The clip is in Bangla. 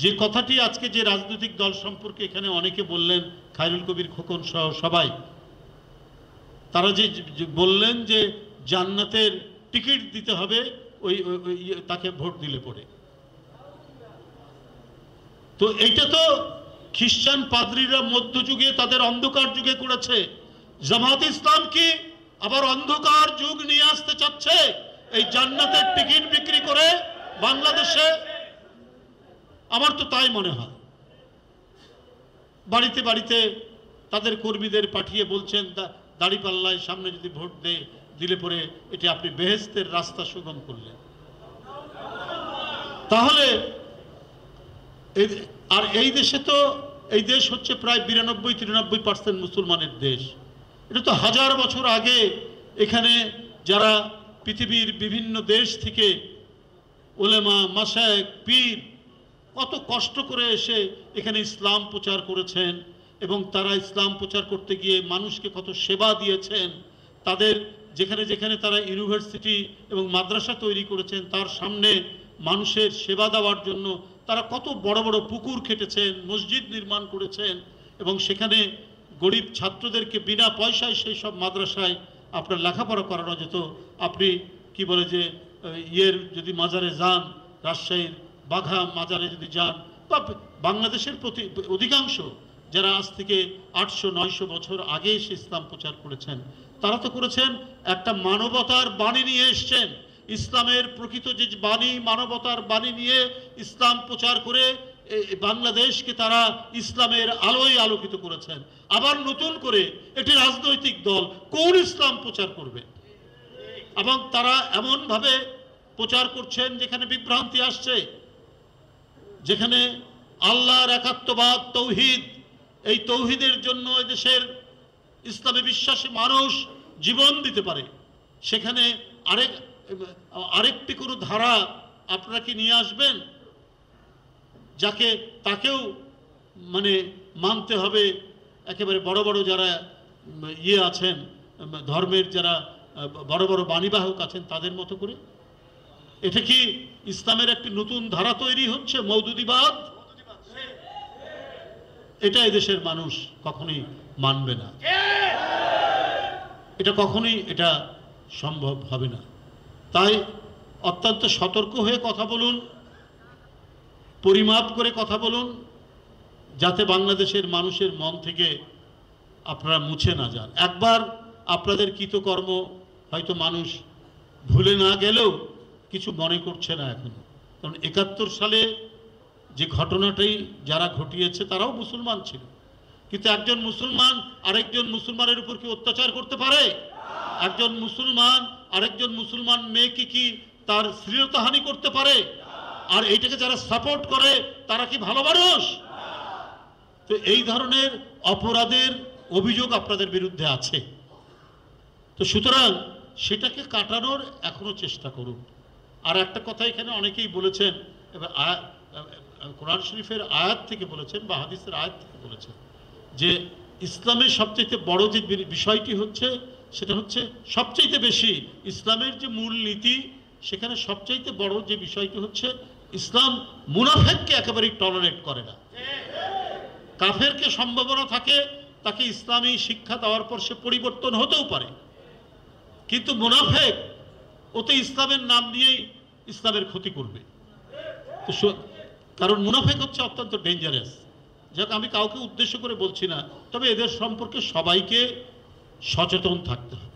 যে কথাটি আজকে যে রাজনৈতিক দল সম্পর্কে এখানে অনেকে বললেন, খায়রুল কবির খোকন সহ সবাই, তারা যে বললেন যে জান্নাতের টিকিট দিতে হবে ওই তাকে ভোট দিলে পড়ে। তো এইটা তো খ্রিস্টান পাদ্রীরা মধ্যযুগে তাদের অন্ধকার যুগে করেছে। জামাত ইসলাম কি আবার অন্ধকার যুগ নিয়ে আসতে চাচ্ছে এই জান্নাতের টিকিট বিক্রি করে বাংলাদেশে? আমার তো তাই মনে হয়। বাড়িতে বাড়িতে তাদের কর্মীদের পাঠিয়ে বলছেন দাড়িপাল্লায় সামনে যদি ভোট দিলে পরে এটি আপনি বেহেশতের রাস্তা সুগম করলেন। তাহলে আর এই দেশে তো এই দেশ হচ্ছে প্রায় 92-93% মুসলমানের দেশ। এটা তো হাজার বছর আগে এখানে যারা পৃথিবীর বিভিন্ন দেশ থেকে উলেমা, মাশায়েখ, পীর কত কষ্ট করে এসে এখানে ইসলাম প্রচার করেছেন এবং তারা ইসলাম প্রচার করতে গিয়ে মানুষকে কত সেবা দিয়েছেন। তাদের যেখানে যেখানে তারা ইউনিভার্সিটি এবং মাদ্রাসা তৈরি করেছেন তার সামনে মানুষের সেবা দেওয়ার জন্য তারা কত বড় বড় পুকুর কেটেছেন, মসজিদ নির্মাণ করেছেন এবং সেখানে গরিব ছাত্রদেরকে বিনা পয়সায় সেই সব মাদ্রাসায় আপনার লেখাপড়া করানো যেত। আপনি কি বলে যে যদি মাজারে যান, রাজশাহীর বাঘা মাজারে যদি যান, বা বাংলাদেশের অধিকাংশ যারা আজ থেকে 800-900 বছর আগে এসে ইসলাম প্রচার করেছেন তারা তো করেছেন একটা মানবতার বাণী নিয়ে এসছেন। ইসলামের প্রকৃত যে বাণী, মানবতার বাণী নিয়ে ইসলাম প্রচার করে বাংলাদেশকে তারা ইসলামের আলোয় আলোকিত করেছেন। আবার নতুন করে একটি রাজনৈতিক দল কোন ইসলাম প্রচার করবে? এবং তারা এমনভাবে প্রচার করছেন যেখানে বিভ্রান্তি আসছে, যেখানে আল্লাহর একাত্মবাদ, তৌহিদ, এই তৌহিদের জন্য এদেশের ইসলামে বিশ্বাসী মানুষ জীবন দিতে পারে, সেখানে আরেকটি কোনো ধারা আপনারা কি নিয়ে আসবেন যাকে তাকেও মানে মানতে হবে? একেবারে বড় বড় যারা আছেন ধর্মের, যারা বড় বড় বাণীবাহক আছেন তাদের মতো করে? এটা কি ইসলামের একটি নতুন ধারা তৈরি হচ্ছে, মওদুদিবাদ? এটা এদেশের মানুষ কখনোই মানবে না, এটা কখনোই এটা সম্ভব হবে না। তাই অত্যন্ত সতর্ক হয়ে কথা বলুন, পরিমাপ করে কথা বলুন, যাতে বাংলাদেশের মানুষের মন থেকে আপনারা মুছে না যান। একবার আপনাদের কৃতকর্ম হয়তো মানুষ ভুলে না গেলেও কিছু মনে করছে না এখনো, কারণ 71 সালে যে ঘটনাটাই যারা ঘটিয়েছে তারাও মুসলমান ছিল, কিন্তু একজন মুসলমান আরেকজন মুসলমানের উপর কি অত্যাচার করতে পারে? একজন মুসলমান আরেকজন মুসলমান মেয়েকে কি তার শ্লীলতাহানি করতে পারে? আর এইটাকে যারা সাপোর্ট করে তারা কি ভালো মানুষ? তো এই ধরনের অপরাধের অভিযোগ আপনাদের বিরুদ্ধে আছে। তো সুতরাং সেটাকে কাটানোর এখনো চেষ্টা করুন। আর একটা কথা এখানে অনেকেই বলেছেন, এবার কোরআন শরীফের আয়াত থেকে বলেছেন বা হাদিসের আয়াত থেকে বলেছেন যে ইসলামের সবচেয়ে বড় যে বিষয়টি হচ্ছে সেটা হচ্ছে সবচেয়ে বেশি ইসলামের যে মূল নীতি, সেখানে সবচেয়ে বড় যে বিষয়টি হচ্ছে ইসলাম মুনাফেককে একেবারেই টলারেট করে না। কাফেরকে সম্ভাবনা থাকে তাকে ইসলামী শিক্ষা দেওয়ার পর সে পরিবর্তন হতেও পারে, কিন্তু মুনাফেক ওতে ইসলামের নাম নিয়েই ইসলামের ক্ষতি করবে। তো কারণ মুনাফেক হচ্ছে অত্যন্ত ডেঞ্জারাস। যাক, আমি কাউকে উদ্দেশ্য করে বলছি না, তবে এদের সম্পর্কে সবাইকে সচেতন থাকতে হবে।